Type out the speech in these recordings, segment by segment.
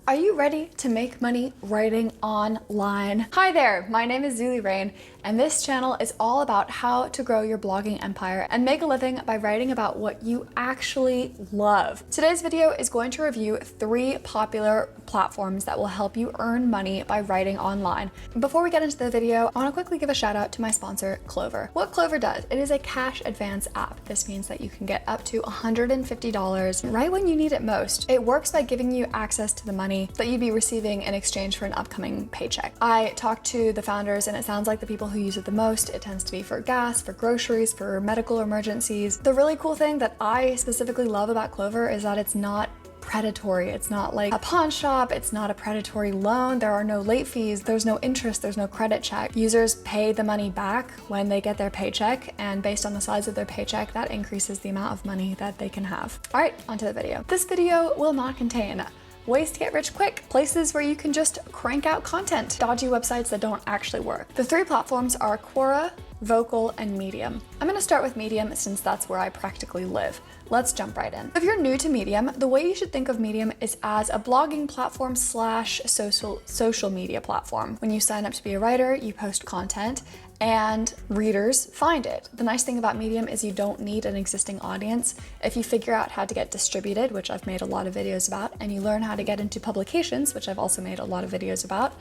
Are you ready to make money writing online? Hi there, my name is Zuli Rain, and this channel is all about how to grow your blogging empire and make a living by writing about what you actually love. Today's video is going to review 3 popular platforms that will help you earn money by writing online. Before we get into the video, I want to quickly give a shout out to my sponsor, Clover. What Clover does, it is a cash advance app. This means that you can get up to $150 right when you need it most. It works by giving you access to the money that you'd be receiving in exchange for an upcoming paycheck. I talked to the founders and it sounds like the people who use it the most, it tends to be for gas, for groceries, for medical emergencies. The really cool thing that I specifically love about Clover is that it's not predatory. It's not like a pawn shop. It's not a predatory loan. There are no late fees. There's no interest. There's no credit check. Users pay the money back when they get their paycheck, and based on the size of their paycheck, that increases the amount of money that they can have. All right, onto the video. This video will not contain ways to get rich quick, places where you can just crank out content, dodgy websites that don't actually work. The 3 platforms are Quora, Vocal, and Medium. I'm gonna start with Medium since that's where I practically live. Let's jump right in. If you're new to Medium, the way you should think of Medium is as a blogging platform / social media platform. When you sign up to be a writer, you post content and readers find it. The nice thing about Medium is you don't need an existing audience. If you figure out how to get distributed, which I've made a lot of videos about, and you learn how to get into publications, which I've also made a lot of videos about,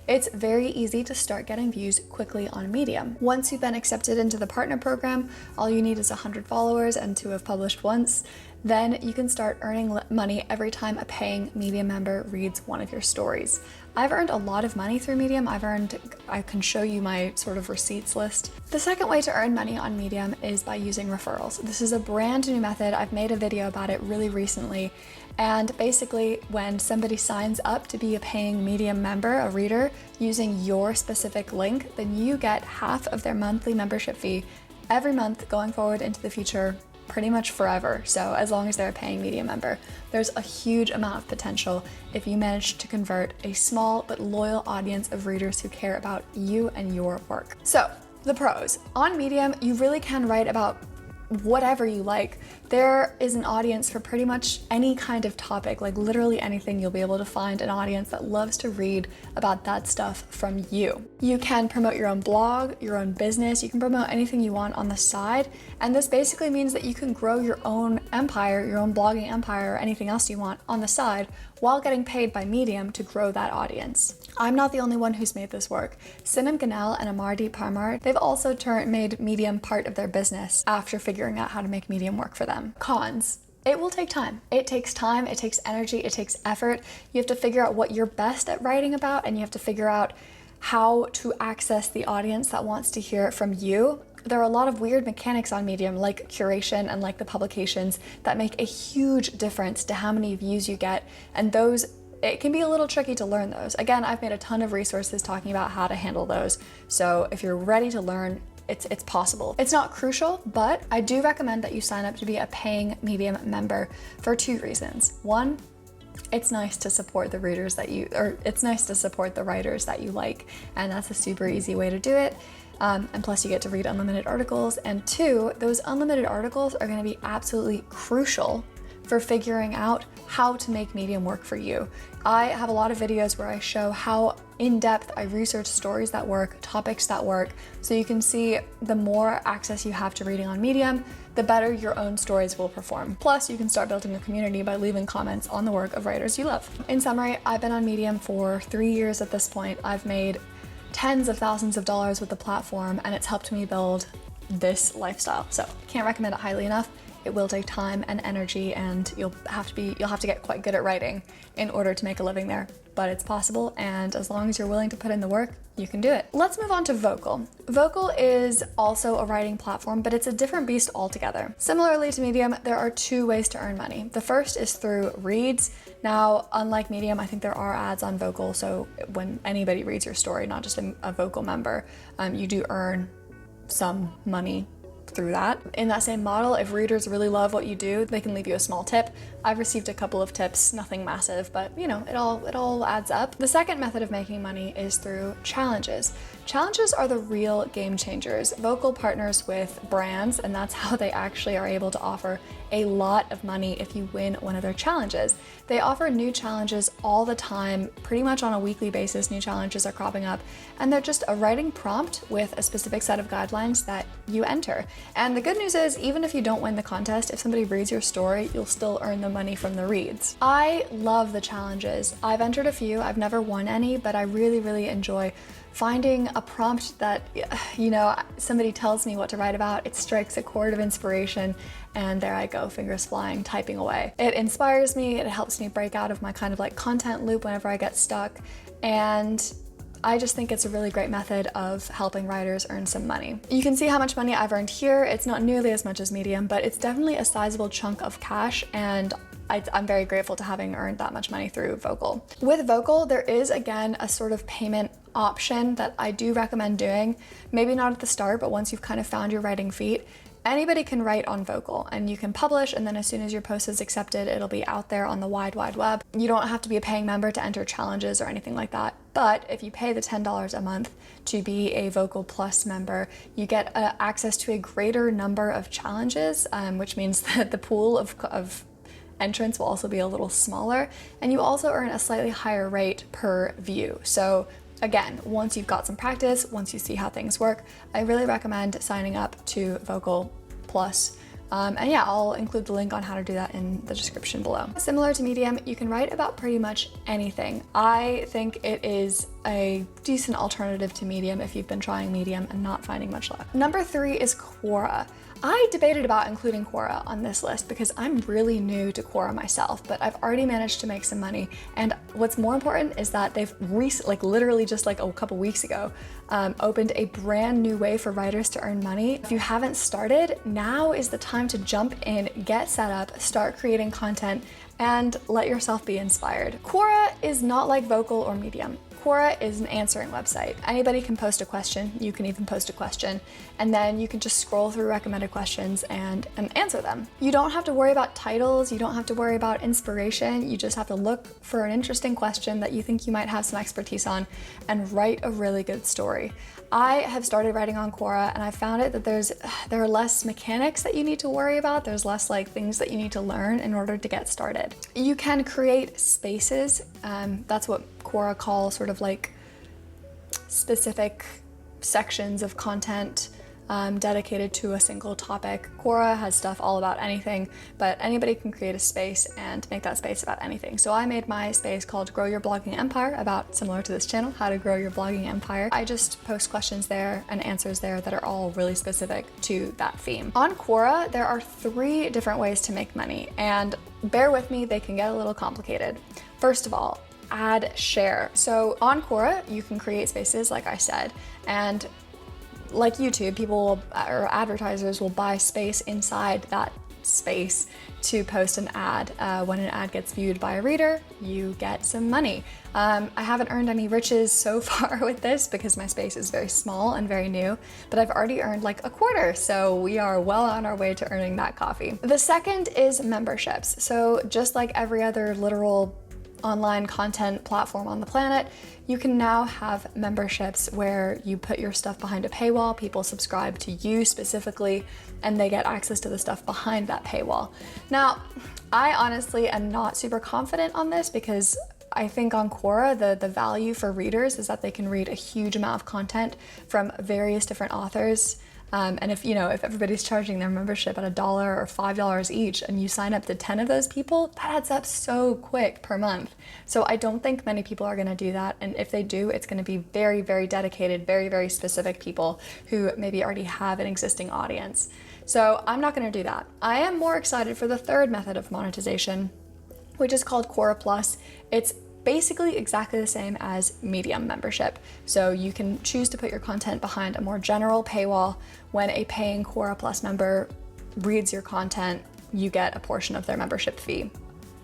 it's very easy to start getting views quickly on Medium. Once you've been accepted into the partner program, all you need is 100 followers and to have published once. Then you can start earning money every time a paying Medium member reads one of your stories. I've earned a lot of money through Medium. I can show you my sort of receipts list. The second way to earn money on Medium is by using referrals. This is a brand new method. I've made a video about it really recently. And basically, when somebody signs up to be a paying Medium member, a reader, using your specific link, then you get half of their monthly membership fee every month going forward into the future, pretty much forever. So as long as they're a paying Medium member, there's a huge amount of potential if you manage to convert a small but loyal audience of readers who care about you and your work. So the pros. On Medium, you really can write about whatever you like. There is an audience for pretty much any kind of topic, like literally anything. You'll be able to find an audience that loves to read about that stuff from you. You can promote your own blog, your own business, you can promote anything you want on the side, and this basically means that you can grow your own empire, your own blogging empire, or anything else you want on the side while getting paid by Medium to grow that audience. I'm not the only one who's made this work. Simon Ganel and Amardeep Parmar, they've also made Medium part of their business after figuring out how to make Medium work for them. Cons. It will take time. It takes time, it takes energy, it takes effort. You have to figure out what you're best at writing about, and you have to figure out how to access the audience that wants to hear it from you. There are a lot of weird mechanics on Medium, like curation and like the publications, that make a huge difference to how many views you get, and it can be a little tricky to learn those. Again, I've made a ton of resources talking about how to handle those, so if you're ready to learn, it's possible. It's not crucial, but I do recommend that you sign up to be a paying Medium member for 2 reasons. 1, it's nice to support the readers it's nice to support the writers that you like, and that's a super easy way to do it. And plus you get to read unlimited articles. And 2, those unlimited articles are going to be absolutely crucial for figuring out how to make Medium work for you. I have a lot of videos where I show how in-depth I research stories that work, topics that work, so you can see the more access you have to reading on Medium, the better your own stories will perform. Plus, you can start building a community by leaving comments on the work of writers you love. In summary, I've been on Medium for 3 years at this point. I've made tens of thousands of dollars with the platform, and it's helped me build this lifestyle. So can't recommend it highly enough. It will take time and energy, and you'll have to get quite good at writing in order to make a living there, but it's possible, and as long as you're willing to put in the work, you can do it. Let's move on to Vocal. Vocal is also a writing platform, but it's a different beast altogether. Similarly to Medium, there are 2 ways to earn money. The first is through reads. Now, unlike Medium, I think there are ads on Vocal, so when anybody reads your story, not just a Vocal member, you do earn some money through that. In that same model, if readers really love what you do, they can leave you a small tip. I've received a couple of tips, nothing massive, but you know, it all adds up. The second method of making money is through challenges. Challenges are the real game changers. Vocal partners with brands, and that's how they actually are able to offer a lot of money if you win one of their challenges. They offer new challenges all the time, pretty much on a weekly basis. New challenges are cropping up, and they're just a writing prompt with a specific set of guidelines that you enter. And the good news is, even if you don't win the contest, if somebody reads your story, you'll still earn the money from the reads. I love the challenges. I've entered a few, I've never won any, but I really enjoy finding a prompt that, you know, somebody tells me what to write about, it strikes a chord of inspiration, and there I go, fingers flying, typing away. It inspires me, it helps me break out of my kind of like content loop whenever I get stuck, and I just think it's a really great method of helping writers earn some money. You can see how much money I've earned here. It's not nearly as much as Medium, but it's definitely a sizable chunk of cash, and I'm very grateful to having earned that much money through Vocal. With Vocal, there is again a sort of payment option that I do recommend doing. Maybe not at the start, but once you've kind of found your writing feet. Anybody can write on Vocal, and you can publish, and then as soon as your post is accepted, it'll be out there on the wide web. You don't have to be a paying member to enter challenges or anything like that. But if you pay the $10 a month to be a Vocal Plus member, you get access to a greater number of challenges, which means that the pool of entrants will also be a little smaller, and you also earn a slightly higher rate per view. So again, once you've got some practice, once you see how things work, I really recommend signing up to Vocal Plus. And yeah, I'll include the link on how to do that in the description below. Similar to Medium, you can write about pretty much anything. I think it is a decent alternative to Medium if you've been trying Medium and not finding much luck. Number 3 is Quora. I debated about including Quora on this list because I'm really new to Quora myself, but I've already managed to make some money. And what's more important is that they've literally just like a couple weeks ago, opened a brand new way for writers to earn money. If you haven't started, now is the time to jump in, get set up, start creating content, and let yourself be inspired. Quora is not like Vocal or Medium. Quora is an answering website. Anybody can post a question, you can even post a question, and then you can just scroll through recommended questions and answer them. You don't have to worry about titles, you don't have to worry about inspiration, you just have to look for an interesting question that you think you might have some expertise on and write a really good story. I have started writing on Quora, and I found it that there are less mechanics that you need to worry about. There's less like things that you need to learn in order to get started. You can create spaces. That's what Quora calls sort of like specific sections of content dedicated to a single topic. Quora has stuff all about anything, but anybody can create a space and make that space about anything. So I made my space called Grow Your Blogging Empire, about similar to this channel, how to grow your blogging empire. I just post questions there and answers there that are all really specific to that theme. On Quora, there are 3 different ways to make money, and bear with me, they can get a little complicated. First of all, ad share. So on Quora, you can create spaces, like I said, and like YouTube, people or advertisers will buy space inside that space to post an ad. When an ad gets viewed by a reader, you get some money. I haven't earned any riches so far with this because my space is very small and very new, but I've already earned like a quarter, so we are well on our way to earning that coffee. The second is memberships. So just like every other literal online content platform on the planet, you can now have memberships where you put your stuff behind a paywall, people subscribe to you specifically, and they get access to the stuff behind that paywall. Now, I honestly am not super confident on this because I think on Quora, the value for readers is that they can read a huge amount of content from various different authors. And if everybody's charging their membership at $1 or $5 each and you sign up to 10 of those people, that adds up so quick per month. So I don't think many people are gonna do that. And if they do, it's gonna be very, very dedicated, very, very specific people who maybe already have an existing audience. So I'm not gonna do that. I am more excited for the third method of monetization, which is called Quora Plus. It's basically exactly the same as Medium membership. So you can choose to put your content behind a more general paywall. When a paying Quora Plus member reads your content, you get a portion of their membership fee.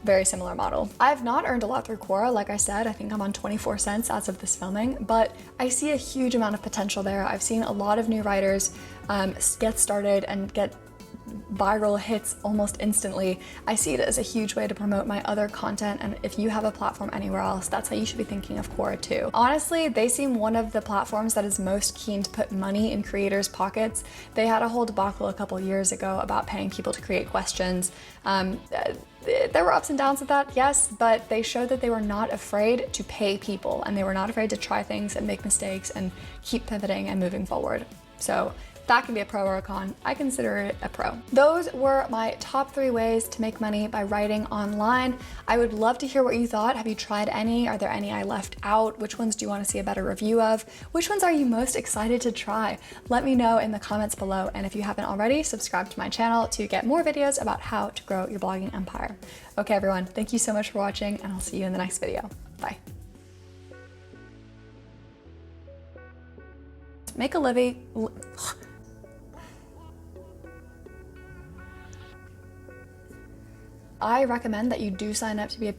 Very similar model. I've not earned a lot through Quora. Like I said, I think I'm on 24 cents as of this filming, but I see a huge amount of potential there. I've seen a lot of new writers get started and get viral hits almost instantly. I see it as a huge way to promote my other content, and if you have a platform anywhere else, that's how you should be thinking of Quora too. Honestly, they seem one of the platforms that is most keen to put money in creators' pockets. They had a whole debacle a couple years ago about paying people to create questions. There were ups and downs with that, yes, but they showed that they were not afraid to pay people, and they were not afraid to try things and make mistakes and keep pivoting and moving forward. So that can be a pro or a con. I consider it a pro. Those were my top 3 ways to make money by writing online. I would love to hear what you thought. Have you tried any? Are there any I left out? Which ones do you want to see a better review of? Which ones are you most excited to try? Let me know in the comments below. And if you haven't already, subscribe to my channel to get more videos about how to grow your blogging empire. Okay, everyone, thank you so much for watching, and I'll see you in the next video. Bye. Make a living. I recommend that you do sign up to be a